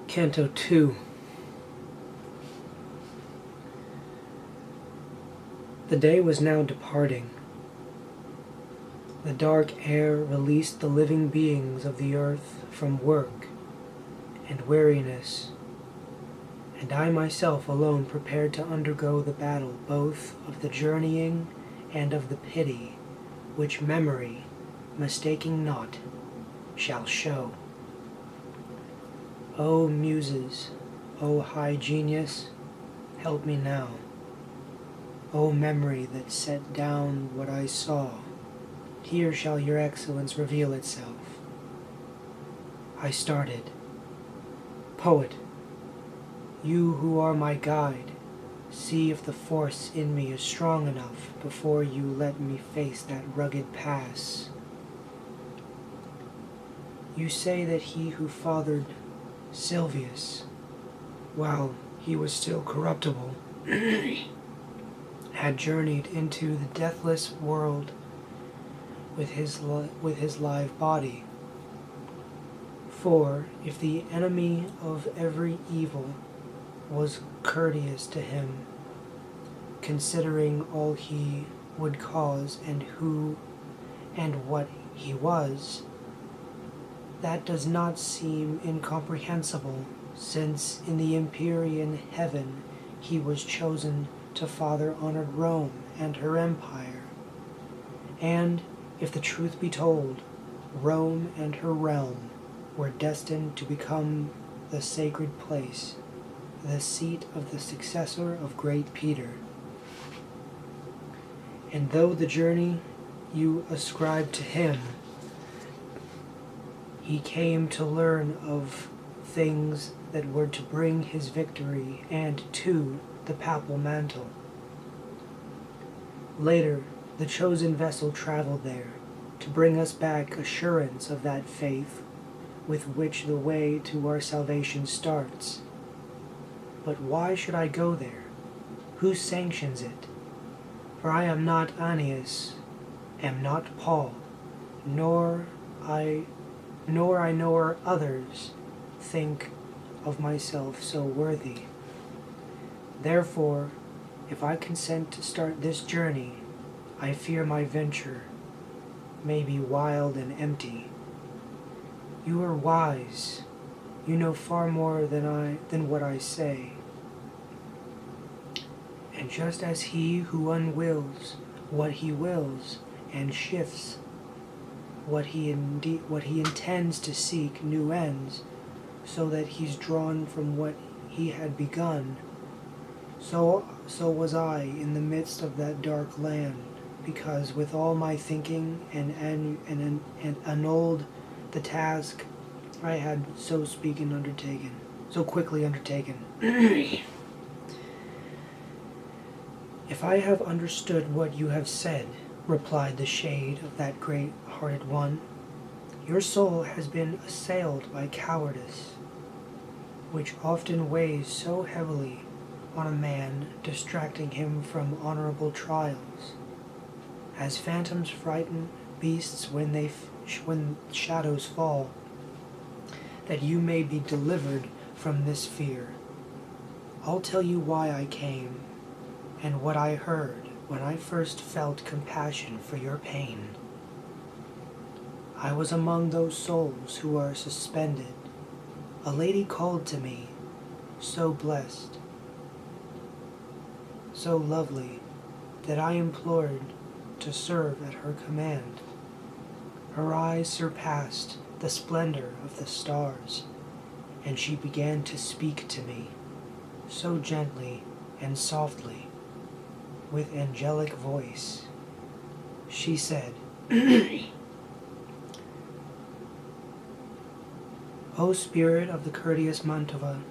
Canto 2. The day was now departing. The dark air released the living beings of the earth from work and weariness, and I myself alone prepared to undergo the battle both of the journeying and of the pity, which memory, mistaking not, shall show. O muses, O high genius, help me now. O memory that set down what I saw, here shall your excellence reveal itself. I started. Poet, you who are my guide, see if the force in me is strong enough before you let me face that rugged pass. You say that he who fathered Silvius, while he was still corruptible, had journeyed into the deathless world with his live body. For if the enemy of every evil was courteous to him, considering all he would cause and who and what he was, that does not seem incomprehensible, since in the empyrean heaven he was chosen to father honored Rome and her empire. And, if the truth be told, Rome and her realm were destined to become the sacred place, the seat of the successor of great Peter. And though the journey you ascribe to him, he came to learn of things that were to bring his victory and to the papal mantle. Later, the chosen vessel traveled there to bring us back assurance of that faith with which the way to our salvation starts. But why should I go there? Who sanctions it? For I am not Aeneas, am not Paul, nor I nor others think of myself so worthy. Therefore, if I consent to start this journey, I fear my venture may be wild and empty. You are wise. You know far more than what I say. And just as he who unwills what he wills and shifts what he intends to seek new ends, so that he's drawn from what he had begun, so was I in the midst of that dark land, because with all my thinking and annulled the task I had so quickly undertaken. If I have understood what you have said, replied the shade of that great-hearted one, your soul has been assailed by cowardice, which often weighs so heavily on a man, distracting him from honorable trials, as phantoms frighten beasts when shadows fall, that you may be delivered from this fear. I'll tell you why I came, and what I heard when I first felt compassion for your pain. I was among those souls who are suspended. A lady called to me, so blessed, so lovely, that I implored to serve at her command. Her eyes surpassed the splendor of the stars, and she began to speak to me, so gently and softly, with angelic voice. She said, O spirit of the courteous Mantova,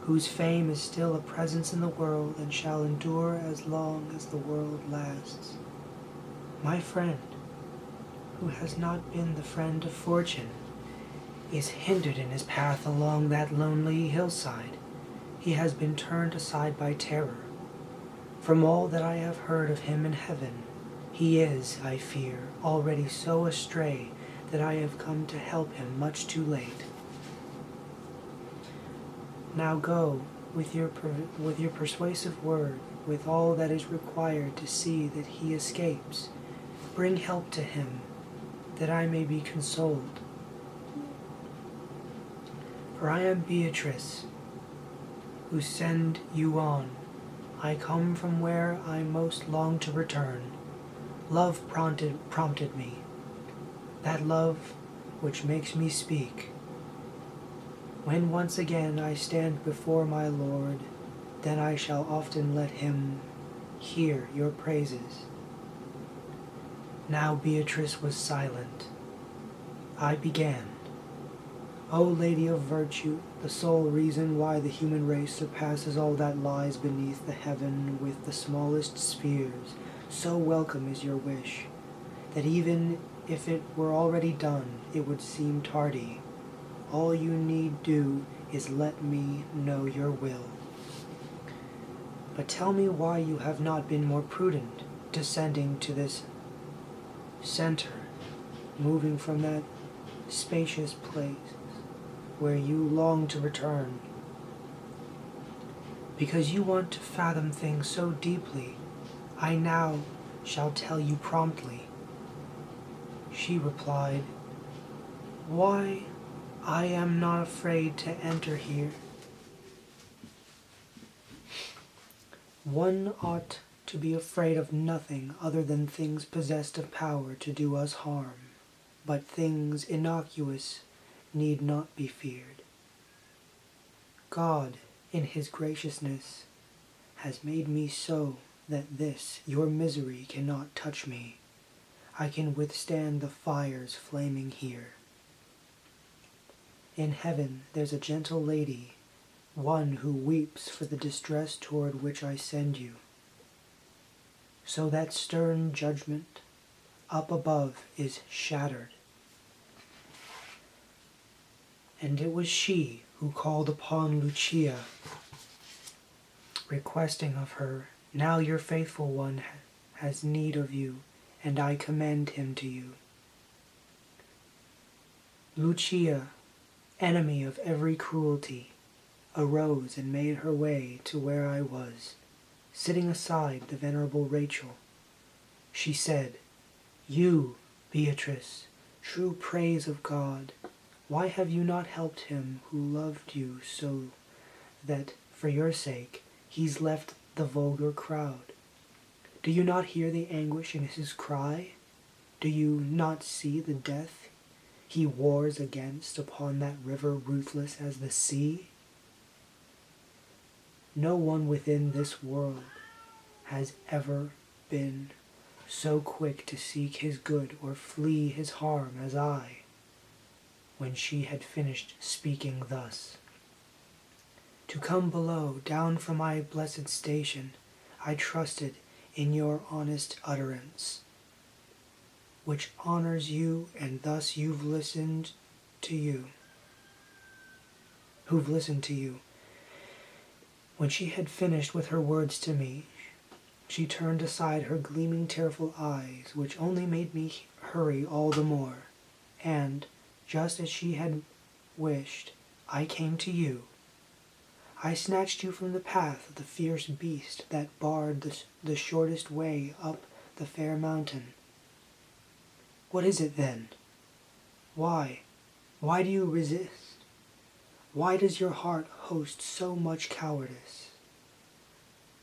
whose fame is still a presence in the world and shall endure as long as the world lasts, my friend, who has not been the friend of fortune, is hindered in his path along that lonely hillside. He has been turned aside by terror. From all that I have heard of him in heaven, He is, I fear, already so astray that I have come to help him much too late. Now go, with your persuasive word, with all that is required to see that he escapes. Bring help to him, that I may be consoled. For I am Beatrice, who send you on. I come from where I most long to return. Love prompted me, that love which makes me speak. When once again I stand before my Lord, then I shall often let him hear your praises. Now Beatrice was silent. I began. O Lady of Virtue, the sole reason why the human race surpasses all that lies beneath the heaven with the smallest spheres, so welcome is your wish, that even if it were already done, it would seem tardy. All you need do is let me know your will. But tell me why you have not been more prudent, descending to this center, moving from that spacious place where you long to return. Because you want to fathom things so deeply, I now shall tell you promptly. She replied, Why, I am not afraid to enter here. One ought to be afraid of nothing other than things possessed of power to do us harm, but things innocuous need not be feared. God, in his graciousness, has made me so that this, your misery, cannot touch me. I can withstand the fires flaming here. In heaven there's a gentle lady, one who weeps for the distress toward which I send you. So that stern judgment up above is shattered. And it was she who called upon Lucia, requesting of her, Now your faithful one has need of you, and I commend him to you. Lucia, enemy of every cruelty, arose and made her way to where I was, sitting aside the venerable Rachel. She said, You, Beatrice, true praise of God, why have you not helped him who loved you so that, for your sake, he's left the vulgar crowd? Do you not hear the anguish in his cry? Do you not see the death he wars against upon that river ruthless as the sea? No one within this world has ever been so quick to seek his good or flee his harm as I. When she had finished speaking thus, To come below, down from my blessed station, I trusted in your honest utterance, which honors you, and thus who've listened to you. When she had finished with her words to me, she turned aside her gleaming tearful eyes, which only made me hurry all the more, and, just as she had wished, I came to you. I snatched you from the path of the fierce beast that barred the shortest way up the fair mountain. What is it then? Why do you resist? Why does your heart host so much cowardice?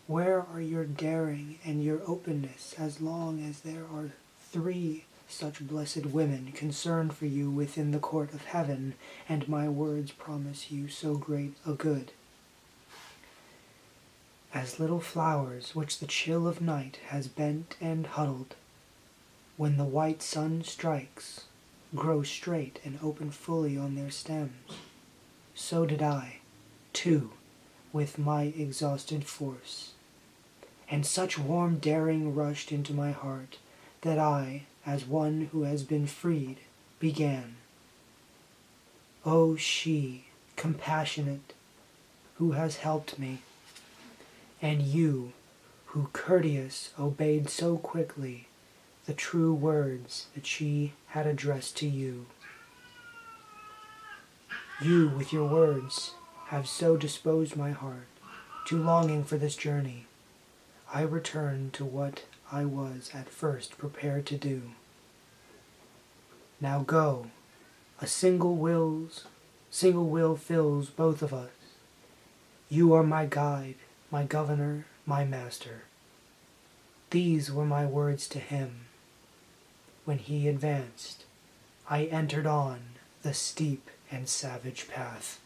Where are your daring and your openness as long as there are 3 such blessed women concerned for you within the court of heaven, and my words promise you so great a good? As little flowers which the chill of night has bent and huddled, when the white sun strikes, grow straight and open fully on their stems, so did I, too, with my exhausted force. And such warm daring rushed into my heart that I, as one who has been freed, began. O she, compassionate, who has helped me, and you, who courteous obeyed so quickly, the true words that she had addressed to you. You, with your words, have so disposed my heart to longing for this journey. I return to what I was at first prepared to do. Now go. A single will fills both of us. You are my guide, my governor, my master. These were my words to him. When he advanced, I entered on the steep and savage path.